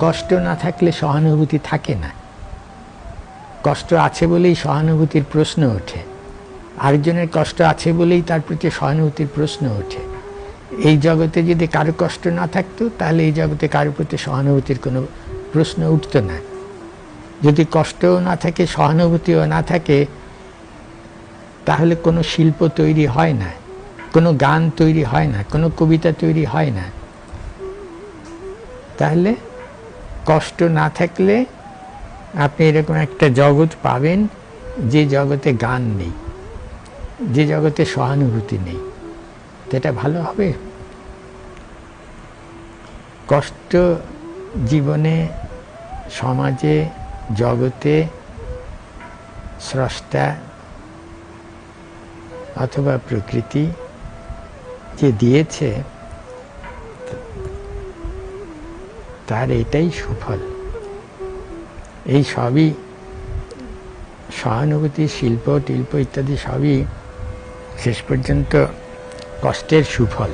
কষ্ট না থাকলে সহানুভূতি থাকে না। কষ্ট আছে বলেই সহানুভূতির প্রশ্ন ওঠে, আরেকজনের কষ্ট আছে বলেই তার প্রতি সহানুভূতির প্রশ্ন ওঠে। এই জগতে যদি কারো কষ্ট না থাকতো তাহলে এই জগতে কারোর প্রতি সহানুভূতির কোনো প্রশ্ন উঠত না। যদি কষ্টও না থাকে, সহানুভূতিও না থাকে, তাহলে কোনো শিল্প তৈরি হয় না, কোনো গান তৈরি হয় না, কোনো কবিতা তৈরি হয় না। তাহলে কষ্ট না থাকলে আপনি এরকম একটা জগৎ পাবেন যে জগতে গান নেই, যে জগতে সহানুভূতি নেই। তো এটা ভালো হবে? কষ্ট জীবনে, সমাজে, জগতে স্রষ্টা অথবা প্রকৃতি যে দিয়েছে তার এটাই সুফল। এই সবই সহানুভূতি, শিল্প টিল্প ইত্যাদি সবই শেষ পর্যন্ত কষ্টের সুফল।